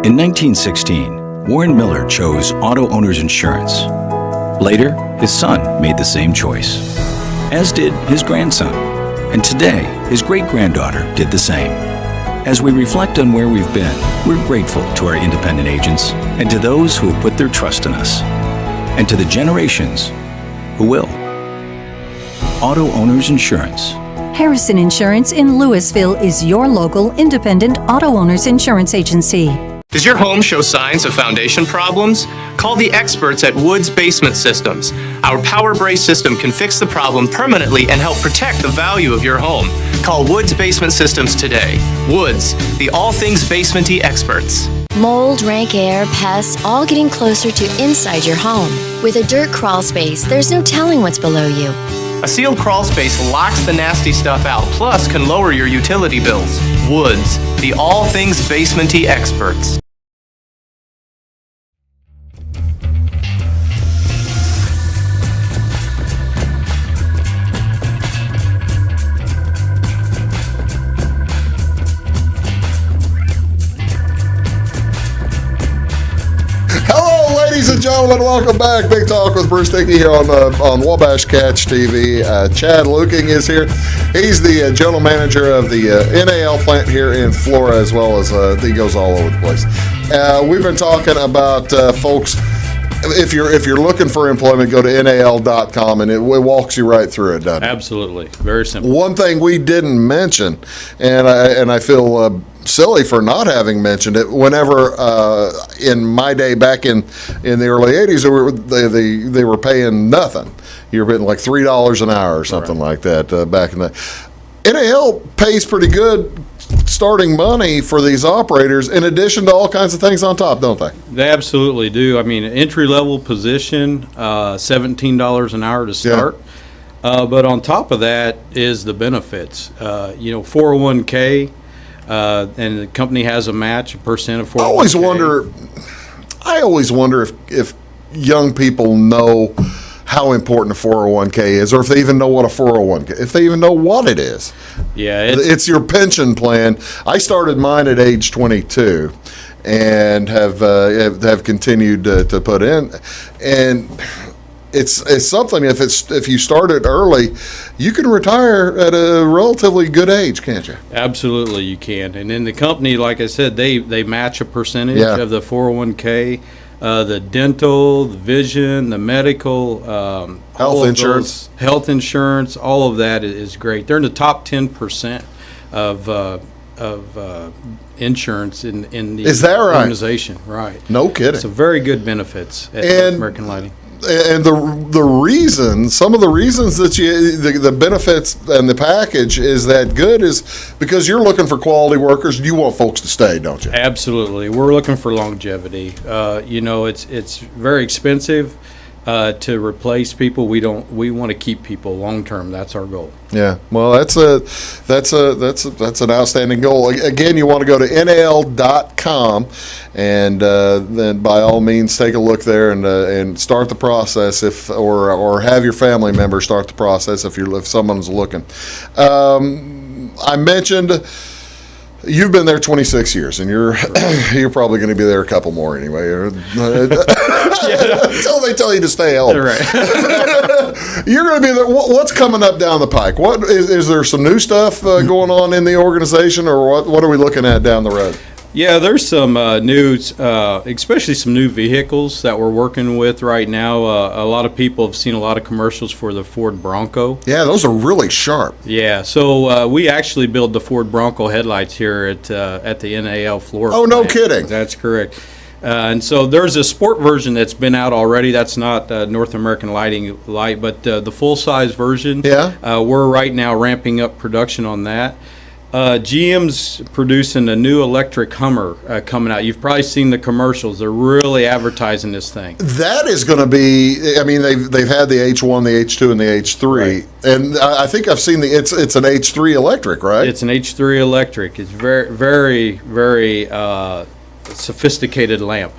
In 1916, Warren Miller chose Auto Owners Insurance. Later, his son made the same choice, as did his grandson. And today, his great-granddaughter did the same. As we reflect on where we've been, we're grateful to our independent agents and to those who have put their trust in us, and to the generations who will. Auto Owners Insurance. Harrison Insurance in Louisville is your local independent auto owners insurance agency. Does your home show signs of foundation problems? Call the experts at Woods Basement Systems. Our Power Brace system can fix the problem permanently and help protect the value of your home. Call Woods Basement Systems today. Woods, the all things basement-y experts. Mold, rank air, pests, all getting closer to inside your home. With a dirt crawl space, there's no telling what's below you. A sealed crawl space locks the nasty stuff out, plus can lower your utility bills. Woods, the all things basement-y experts. Ladies and gentlemen, welcome back. Big Talk with Bruce Dickey here on Wabash Catch TV. Chad Lueking is here. He's the general manager of the NAL plant here in Flora, as well as he goes all over the place. We've been talking about folks. If you're looking for employment, go to NAL.com and it walks you right through it, doesn't it? Absolutely, very simple. One thing we didn't mention, and I feel silly for not having mentioned it. Whenever in my day back in the early '80s, they were paying nothing. You were getting like $3 an hour or something like that back in the. NAL pays pretty good starting money for these operators, in addition to all kinds of things on top, don't they? They absolutely do. I mean, entry-level position, $17 an hour to start. Yeah. But on top of that is the benefits. 401k, and the company has a match, a percent of 401k. I always wonder if young people know how important a 401k is, or if they even know what a 401k, if they even know what it is. Yeah, it's your pension plan. I started mine at age 22, and have continued to put in, and it's something. If you start it early, you can retire at a relatively good age, can't you? Absolutely, you can. And in the company, like I said, they match a percentage of the 401k. The dental, the vision, the medical, health insurance, all of that is great. They're in the top 10% of insurance in the organization. Right? No kidding. So very good benefits at North American Lighting. And some of the reasons that the benefits and the package is that good is because you're looking for quality workers. You want folks to stay, don't you? Absolutely. We're looking for longevity. It's very expensive to replace people. We want to keep people long term. That's our goal. Yeah. Well, that's an outstanding goal. Again, you want to go to NAL.com and then by all means take a look there and start the process or have your family member start the process if someone's looking. I mentioned you've been there 26 years, and you're probably going to be there a couple more anyway. Until they tell you to stay home. Right. You're going to be there. What's coming up down the pike? What is there some new stuff going on in the organization, or what are we looking at down the road? Yeah, there's some news, especially some new vehicles that we're working with right now. A lot of people have seen a lot of commercials for the Ford Bronco. Yeah, those are really sharp. Yeah, so we actually build the Ford Bronco headlights here at the NAL Flora. Oh, no kidding. That's correct. And so there's a sport version that's been out already. That's not North American Lighting but the full-size version. Yeah. We're right now ramping up production on that. GM's producing a new electric Hummer coming out. You've probably seen the commercials. They're really advertising this thing. That is going to be. I mean, they've had the H1, the H2, and the H3, right. And I think I've seen it's an H3 electric, right? It's an H3 electric. It's very sophisticated lamp.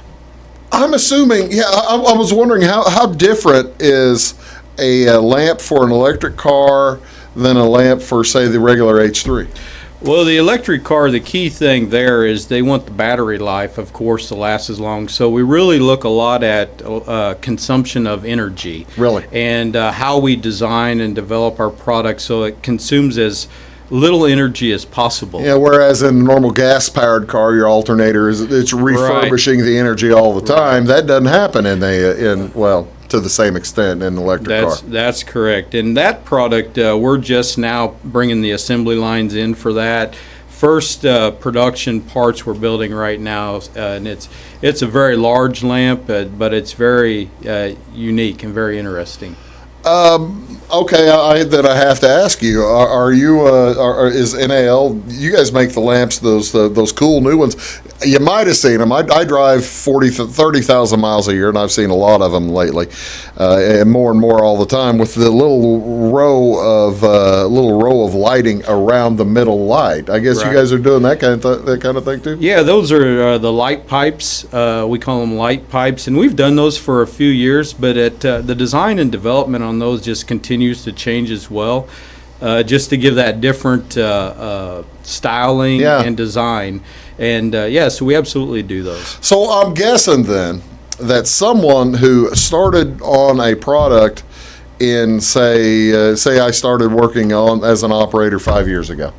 I'm assuming. Yeah, I was wondering how different is a lamp for an electric car than a lamp for, say, the regular H3. Well, the electric car, the key thing there is they want the battery life, of course, to last as long. So we really look a lot at consumption of energy. Really? And how we design and develop our products so it consumes as little energy as possible. Yeah, whereas in a normal gas-powered car, your alternator it's refurbishing the energy all the time. That doesn't happen to the same extent in an electric car. That's correct. And that product, we're just now bringing the assembly lines in for that. First production parts we're building right now, and it's a very large lamp, but it's very unique and very interesting. Okay, I have to ask you: Are you? Is NAL? You guys make the lamps, those cool new ones. You might have seen them. I drive 30,000 miles a year, and I've seen a lot of them lately, and more all the time. With the little row of lighting around the middle light. I guess you guys are doing that kind of thing too. Yeah, those are the light pipes. We call them light pipes, and we've done those for a few years. But the design and development on those just continues to change as well, just to give that different styling and design. And so we absolutely do those. So I'm guessing then that someone who started on a product in say I started working on as an operator 5 years ago,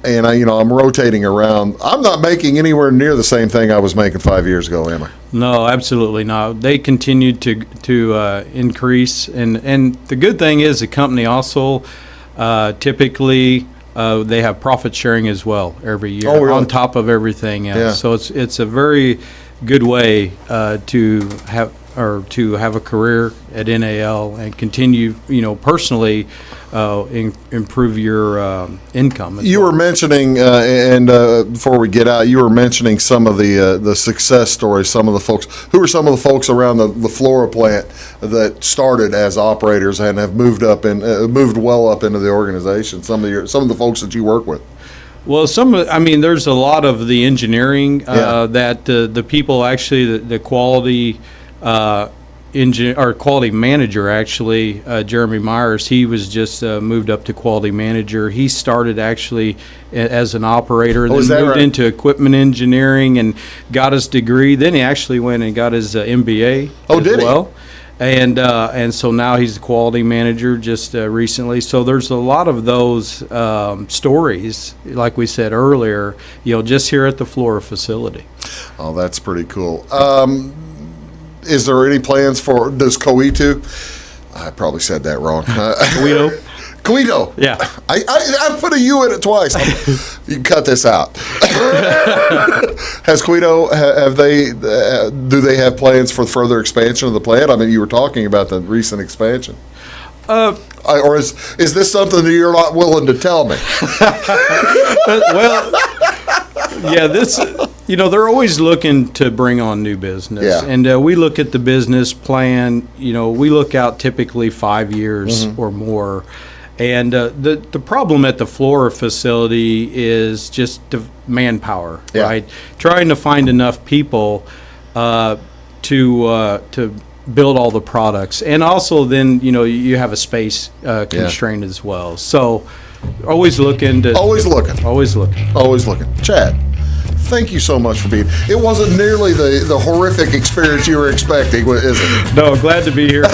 and I'm rotating around. I'm not making anywhere near the same thing I was making 5 years ago, am I? No, absolutely not. They continue to increase, and the good thing is the company also typically they have profit sharing as well every year on top of everything else. Yeah. So it's a very good way to have a career at NAL and continue, personally improve your income. You were mentioning, before we get out, you were mentioning some of the success stories. Some of the folks. Who are some of the folks around the Flora plant that started as operators and have moved well up into the organization? Some of the folks that you work with. Well, there's a lot of the engineering that the people actually the quality. Our quality manager, actually, Jeremy Myers, he was just moved up to quality manager. He started actually as an operator, then moved into equipment engineering and got his degree. Then he actually went and got his MBA as well. And so now he's the quality manager just recently. So there's a lot of those stories, like we said earlier, just here at the Flora facility. Oh, that's pretty cool. Is there any plans does Coito? I probably said that wrong. Coito. Yeah. I put a U in it twice. You can cut this out. Has Coito, do they have plans for further expansion of the plant? I mean, you were talking about the recent expansion. Or is this something that you're not willing to tell me? Well, they're always looking to bring on new business. Yeah. And we look at the business plan, we look out typically 5 years or more. And the problem at the Flora facility is just the manpower, right? Trying to find enough people to build all the products. And also then, you have a space constraint as well. So always looking. Chad, thank you so much for being. It wasn't nearly the horrific experience you were expecting, is it? No, glad to be here.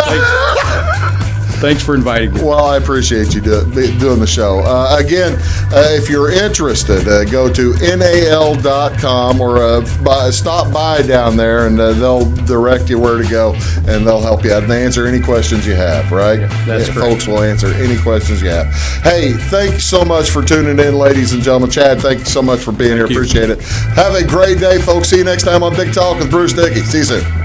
Thanks for inviting me. Well, I appreciate you doing the show. Again, if you're interested, go to NAL.com or stop by down there, and they'll direct you where to go, and they'll help you out and answer any questions you have, right? Yeah, that's great. Folks will answer any questions you have. Hey, thank you so much for tuning in, ladies and gentlemen. Chad, thank you so much for being here. Appreciate it. Have a great day, folks. See you next time on Big Talk with Bruce Dickey. See you soon.